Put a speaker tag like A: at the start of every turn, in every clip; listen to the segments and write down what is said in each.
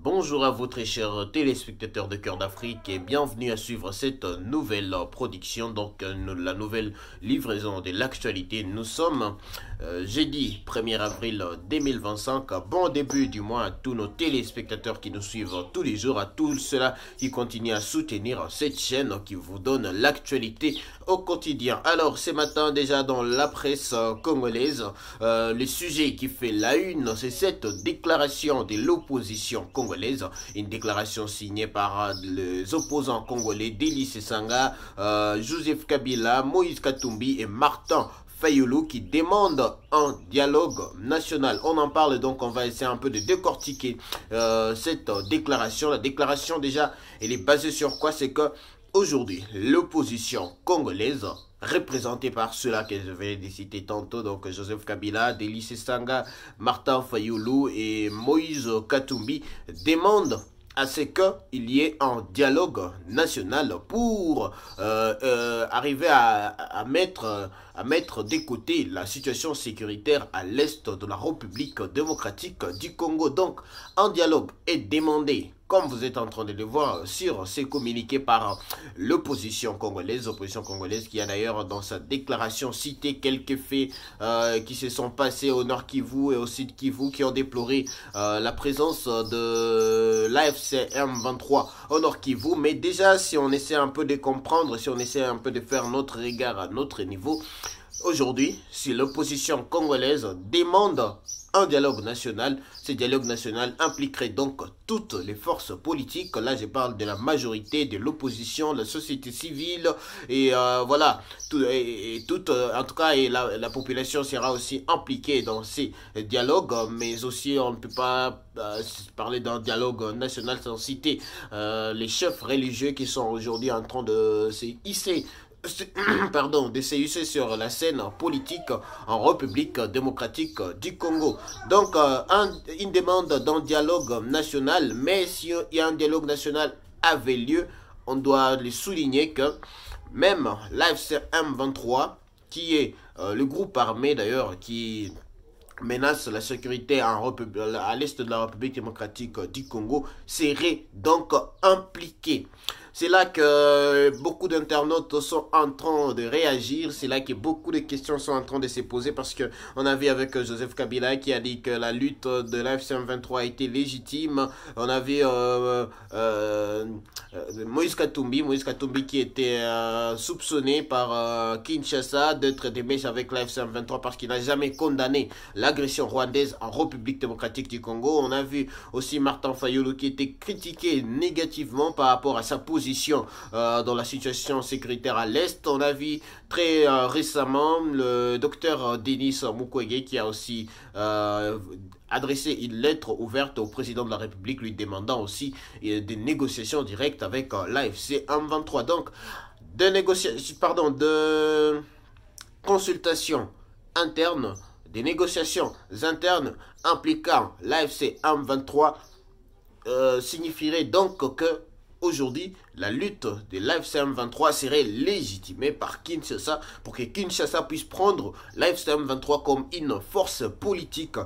A: Bonjour à vous très chers téléspectateurs de Cœur d'Afrique et bienvenue à suivre cette nouvelle production, donc la nouvelle livraison de l'actualité. Nous sommes jeudi 1er avril 2025. Bon début du mois à tous nos téléspectateurs qui nous suivent tous les jours, à tous ceux-là qui continuent à soutenir cette chaîne qui vous donne l'actualité au quotidien. Alors ce matin déjà dans la presse congolaise, le sujet qui fait la une, c'est cette déclaration de l'opposition congolaise, une déclaration signée par les opposants congolais Deli Sesanga, Joseph Kabila, Moïse Katumbi et Martin Fayulu qui demandent un dialogue national. On en parle donc, on va essayer un peu de décortiquer cette déclaration. La déclaration déjà, elle est basée sur quoi? C'est que aujourd'hui, l'opposition congolaise, représentée par ceux-là que je vais citer tantôt, donc Joseph Kabila, Deli Sesanga, Martin Fayulu et Moïse Katumbi, demande à ce qu'il y ait un dialogue national pour arriver à mettre de côté la situation sécuritaire à l'est de la République démocratique du Congo. Donc, un dialogue est demandé, comme vous êtes en train de le voir sur ces communiqués par l'opposition congolaise qui a d'ailleurs dans sa déclaration cité quelques faits qui se sont passés au Nord Kivu et au Sud Kivu, qui ont déploré la présence de l'AFC M23 au Nord Kivu. Mais déjà, si on essaie un peu de comprendre, si on essaie un peu de faire notre regard à notre niveau, aujourd'hui, si l'opposition congolaise demande un dialogue national, ce dialogue national impliquerait donc toutes les forces politiques. Là, je parle de la majorité, de l'opposition, de la société civile, et voilà, en tout cas, et la population sera aussi impliquée dans ces dialogues, mais aussi on ne peut pas parler d'un dialogue national sans citer les chefs religieux qui sont aujourd'hui en train de se hisser de se hisser sur la scène politique en République démocratique du Congo. Donc, une demande d'un dialogue national, mais s'il y a un dialogue national avait lieu, on doit le souligner que même l'AFC M23, qui est le groupe armé d'ailleurs qui menace la sécurité à l'est de la République démocratique du Congo, serait donc impliqué. C'est là que beaucoup d'internautes sont en train de réagir, c'est là que beaucoup de questions sont en train de se poser, parce que on a vu avec Joseph Kabila qui a dit que la lutte de l'AFC M23 a été légitime. On a vu Moïse Katumbi qui était soupçonné par Kinshasa d'être des mèches avec l'AFC M23 parce qu'il n'a jamais condamné l'agression rwandaise en République démocratique du Congo. On a vu aussi Martin Fayulu qui était critiqué négativement par rapport à sa position dans la situation sécuritaire à l'Est. On a vu très récemment le docteur Denis Mukwege qui a aussi adressé une lettre ouverte au président de la République lui demandant aussi des négociations directes avec l'AFC M23. Donc, de consultations internes, des négociations internes impliquant l'AFC M23 signifierait donc que aujourd'hui, la lutte de l'AFC M23 serait légitimée par Kinshasa pour que Kinshasa puisse prendre l'AFC M23 comme une force politique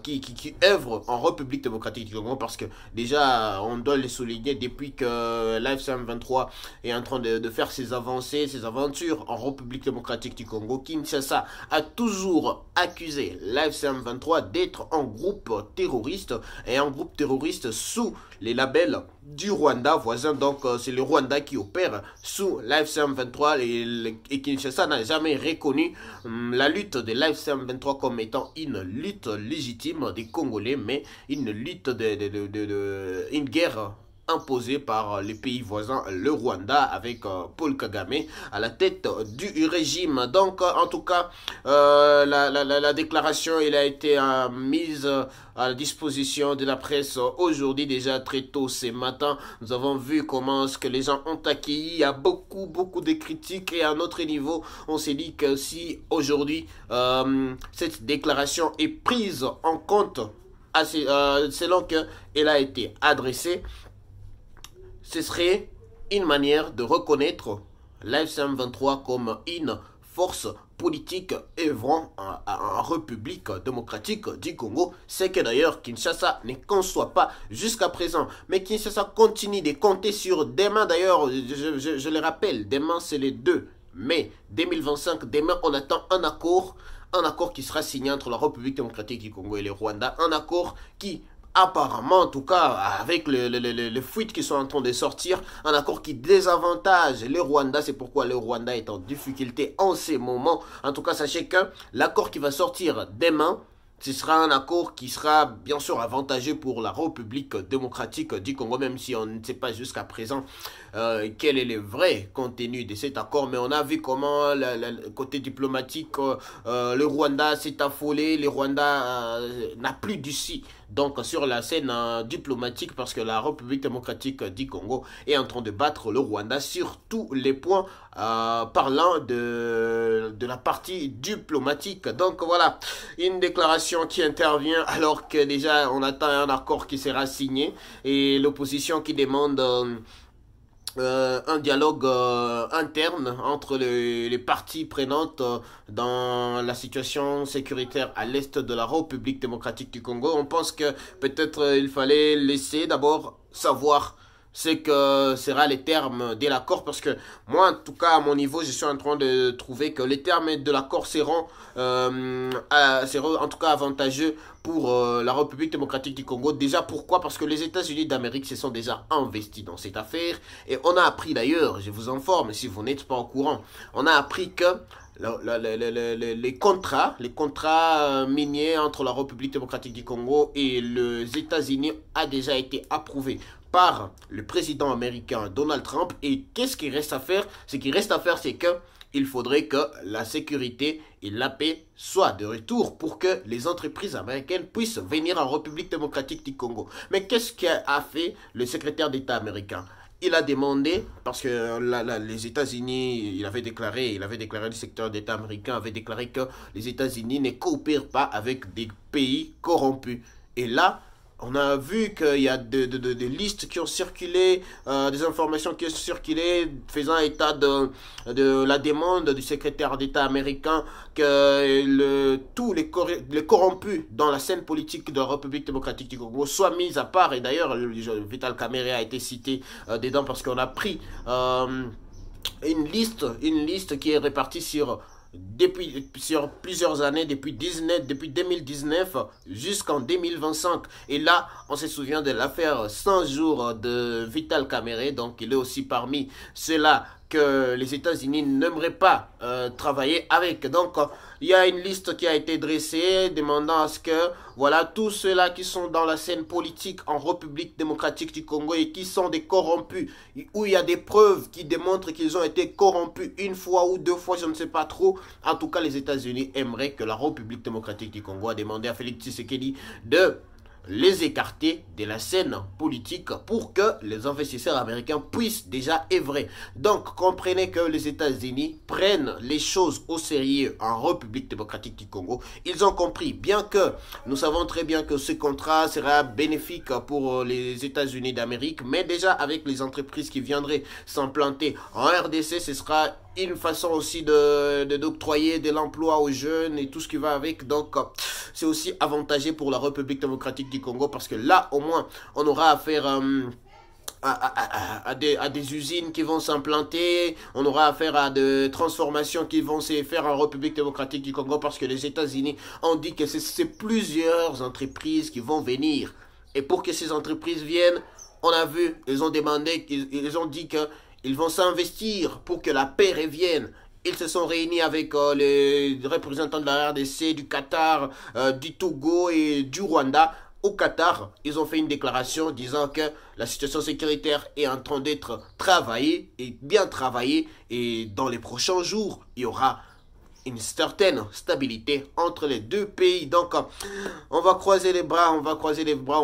A: qui œuvre en République démocratique du Congo, parce que déjà, on doit le souligner, depuis que l'AFC M23 est en train de faire ses avancées, ses aventures en République démocratique du Congo, Kinshasa a toujours accusé l'AFC M23 d'être un groupe terroriste, et un groupe terroriste sous les labels du Rwanda voisin. Donc c'est le Rwanda qui opère sous l'AFC M23 et Kinshasa n'a jamais reconnu la lutte de l'AFC M23 comme étant une lutte légitime des Congolais, mais une lutte une guerre imposée par les pays voisins, le Rwanda, avec Paul Kagame à la tête du régime. Donc, en tout cas, la déclaration elle a été mise à la disposition de la presse aujourd'hui, déjà très tôt ce matin. Nous avons vu comment ce que les gens ont accueilli. Il y a beaucoup de critiques, et à notre niveau, on s'est dit que si aujourd'hui cette déclaration est prise en compte selon qu'elle a été adressée, ce serait une manière de reconnaître l'AFC M23 comme une forces politiques œuvrant en République démocratique du Congo. C'est que d'ailleurs Kinshasa ne conçoit pas jusqu'à présent. Mais Kinshasa continue de compter sur demain. D'ailleurs, je le rappelle, demain c'est le 2 mai 2025. Demain, on attend un accord qui sera signé entre la République démocratique du Congo et le Rwanda. Un accord qui, apparemment, en tout cas, avec les fuites qui sont en train de sortir, un accord qui désavantage le Rwanda. C'est pourquoi le Rwanda est en difficulté en ces moments. En tout cas, sachez que l'accord qui va sortir demain, ce sera un accord qui sera bien sûr avantageux pour la République démocratique du Congo, même si on ne sait pas jusqu'à présent quel est le vrai contenu de cet accord. Mais on a vu comment, le côté diplomatique, le Rwanda s'est affolé, le Rwanda n'a plus d'issue donc sur la scène diplomatique, parce que la République démocratique du Congo est en train de battre le Rwanda sur tous les points parlant de la partie diplomatique. Donc voilà, une déclaration qui intervient alors que déjà on attend un accord qui sera signé, et l'opposition qui demande un dialogue interne entre les parties prenantes dans la situation sécuritaire à l'est de la République démocratique du Congo. On pense que peut-être il fallait laisser d'abord savoir ce que sera les termes de l'accord, parce que moi, en tout cas, à mon niveau, je suis en train de trouver que les termes de l'accord seront en tout cas avantageux pour la République démocratique du Congo. Déjà, pourquoi? Parce que les États-Unis d'Amérique se sont déjà investis dans cette affaire, et on a appris d'ailleurs, je vous informe si vous n'êtes pas au courant, on a appris que les contrats miniers entre la République démocratique du Congo et les États-Unis a déjà été approuvé par le président américain Donald Trump. Et qu'est-ce qu'il reste à faire? Ce qui reste à faire, c'est que il faudrait que la sécurité et la paix soient de retour pour que les entreprises américaines puissent venir en République démocratique du Congo. Mais qu'est-ce qu'a fait le secrétaire d'État américain? Il a demandé, parce que les États-Unis, il avait déclaré, le secrétaire d'État américain avait déclaré que les États-Unis ne coopèrent pas avec des pays corrompus. Et là, on a vu qu'il y a des listes qui ont circulé, des informations qui ont circulé faisant état de la demande du secrétaire d'État américain que tous les corrompus dans la scène politique de la République démocratique du Congo soient mis à part. Et d'ailleurs, Vital Kamerhe a été cité dedans, parce qu'on a pris une liste qui est répartie sur plusieurs années, depuis 2019 jusqu'en 2025. Et là, on se souvient de l'affaire 100 jours de Vital Kamerhe. Donc, il est aussi parmi ceux-là que les États-Unis n'aimeraient pas travailler avec. Donc, il y a une liste qui a été dressée demandant à ce que, voilà, tous ceux-là qui sont dans la scène politique en République démocratique du Congo et qui sont des corrompus, où il y a des preuves qui démontrent qu'ils ont été corrompus une fois ou deux fois, je ne sais pas trop. En tout cas, les États-Unis aimeraient que la République démocratique du Congo a demandé à Félix Tshisekedi de les écarter de la scène politique pour que les investisseurs américains puissent déjà œuvrer. Donc, comprenez que les États-Unis prennent les choses au sérieux en République démocratique du Congo. Ils ont compris, bien que nous savons très bien que ce contrat sera bénéfique pour les États-Unis d'Amérique, mais déjà avec les entreprises qui viendraient s'implanter en RDC, ce sera une façon aussi d'octroyer de l'emploi aux jeunes et tout ce qui va avec. Donc, c'est aussi avantageux pour la République démocratique du Congo, parce que là, au moins, on aura affaire à des usines qui vont s'implanter, on aura affaire à des transformations qui vont se faire en République démocratique du Congo, parce que les États-Unis ont dit que c'est plusieurs entreprises qui vont venir. Et pour que ces entreprises viennent, on a vu, ils ont demandé, ils ont dit que ils vont s'investir pour que la paix revienne. Ils se sont réunis avec les représentants de la RDC, du Qatar, du Togo et du Rwanda. Au Qatar, ils ont fait une déclaration disant que la situation sécuritaire est en train d'être travaillée et bien travaillée. Et dans les prochains jours, il y aura une certaine stabilité entre les deux pays. Donc, on va croiser les bras, on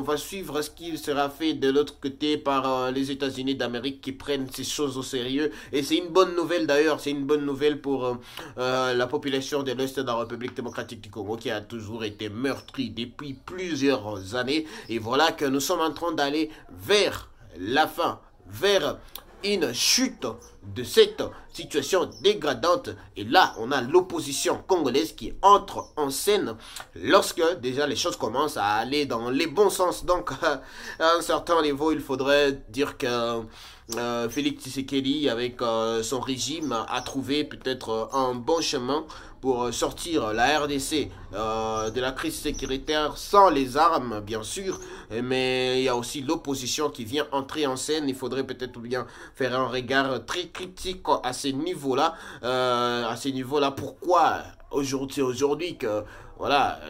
A: va suivre ce qui sera fait de l'autre côté par les États-Unis d'Amérique qui prennent ces choses au sérieux. Et c'est une bonne nouvelle d'ailleurs, c'est une bonne nouvelle pour la population de l'Est de la République démocratique du Congo qui a toujours été meurtrie depuis plusieurs années. Et voilà que nous sommes en train d'aller vers la fin, vers une chute de cette situation dégradante. Et là, on a l'opposition congolaise qui entre en scène lorsque déjà les choses commencent à aller dans les bons sens. Donc, à un certain niveau, il faudrait dire que Félix Tshisekedi, avec son régime, a trouvé peut-être un bon chemin pour sortir la RDC de la crise sécuritaire sans les armes, bien sûr. Mais il y a aussi l'opposition qui vient entrer en scène. Il faudrait peut-être bien faire un regard très critique à ces niveaux-là. Pourquoi aujourd'hui que voilà,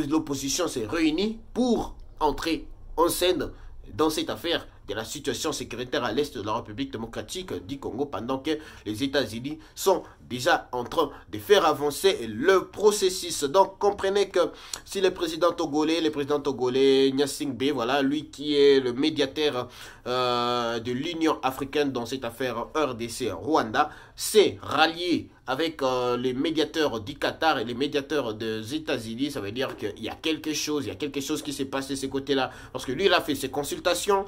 A: l'opposition s'est réunie pour entrer en scène dans cette affaire de la situation sécuritaire à l'est de la République démocratique du Congo, pendant que les États-Unis sont déjà en train de faire avancer le processus. Donc comprenez que si le président togolais Gnassingbé, voilà, lui qui est le médiateur de l'Union africaine dans cette affaire RDC Rwanda, s'est rallié avec les médiateurs du Qatar et les médiateurs des États-Unis, ça veut dire qu'il y a quelque chose, qui s'est passé de ce côté-là. Parce que lui, il a fait ses consultations,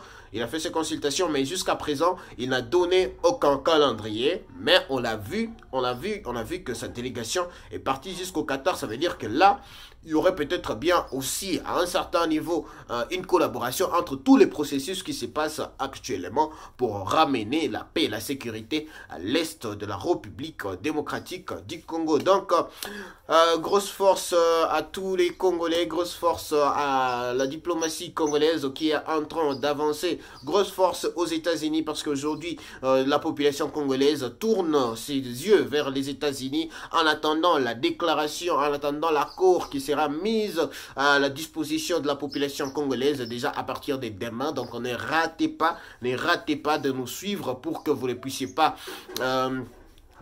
A: mais jusqu'à présent, il n'a donné aucun calendrier. Mais on a vu que sa délégation est partie jusqu'au Qatar. Ça veut dire que là, il y aurait peut-être bien aussi, à un certain niveau, une collaboration entre tous les processus qui se passent actuellement pour ramener la paix et la sécurité à l'est de la République démocratique du Congo. Donc, grosse force à tous les Congolais, grosse force à la diplomatie congolaise qui est en train d'avancer, grosse force aux États-Unis parce qu'aujourd'hui, la population congolaise tourne ses yeux vers les États-Unis en attendant la déclaration, en attendant l'accord qui sera mise à la disposition de la population congolaise déjà à partir de demain. Donc ne ratez pas de nous suivre pour que vous ne puissiez pas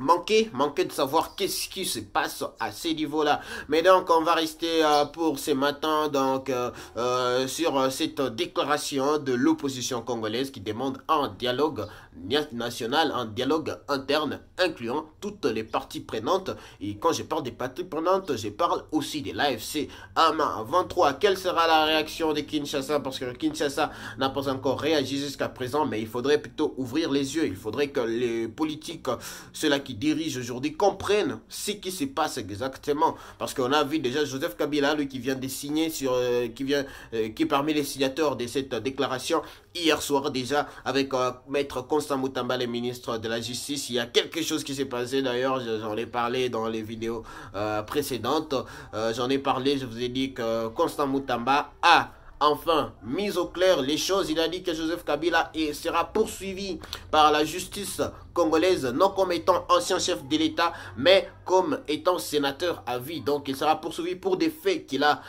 A: manquer de savoir qu'est-ce qui se passe à ces niveaux-là. Mais donc, on va rester pour ce matin donc sur cette déclaration de l'opposition congolaise qui demande un dialogue national, un dialogue interne incluant toutes les parties prenantes. Et quand je parle des parties prenantes, je parle aussi de l'AFC M23. Quelle sera la réaction de Kinshasa? Parce que Kinshasa n'a pas encore réagi jusqu'à présent, mais il faudrait plutôt ouvrir les yeux. Il faudrait que les politiques, ceux-là qui dirigent aujourd'hui, comprennent ce qui se passe exactement. Parce qu'on a vu déjà Joseph Kabila, lui qui vient de signer qui est parmi les signataires de cette déclaration hier soir déjà avec Maître Constant Moutamba, le ministre de la Justice. Il y a quelque chose qui s'est passé d'ailleurs, j'en ai parlé dans les vidéos précédentes. Je vous ai dit que Constant Moutamba a enfin mis au clair les choses. Il a dit que Joseph Kabila sera poursuivi par la justice congolaise, non comme étant ancien chef de l'État, mais comme étant sénateur à vie. Donc il sera poursuivi pour des faits qu'il a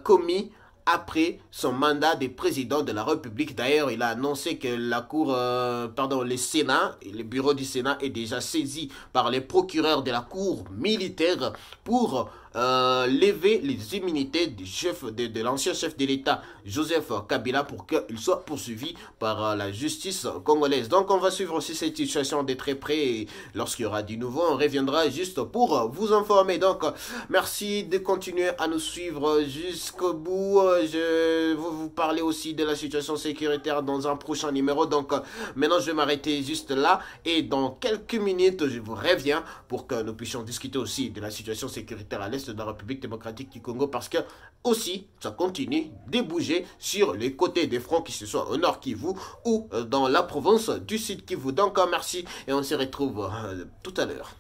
A: commis après son mandat de président de la République. D'ailleurs, il a annoncé que le Sénat, le bureau du Sénat est déjà saisi par les procureurs de la Cour militaire pour lever les immunités de l'ancien chef de l'État, Joseph Kabila, pour qu'il soit poursuivi par la justice congolaise. Donc, on va suivre aussi cette situation de très près et lorsqu'il y aura du nouveau, on reviendra juste pour vous informer. Donc, merci de continuer à nous suivre jusqu'au bout. Je vais vous parler aussi de la situation sécuritaire dans un prochain numéro. Donc, maintenant, je vais m'arrêter juste là et dans quelques minutes, je vous reviens pour que nous puissions discuter aussi de la situation sécuritaire à l'est de la République démocratique du Congo, parce que aussi ça continue de bouger sur les côtés des fronts, qui se soit au nord Kivu ou dans la province du sud Kivu. Donc merci et on se retrouve tout à l'heure.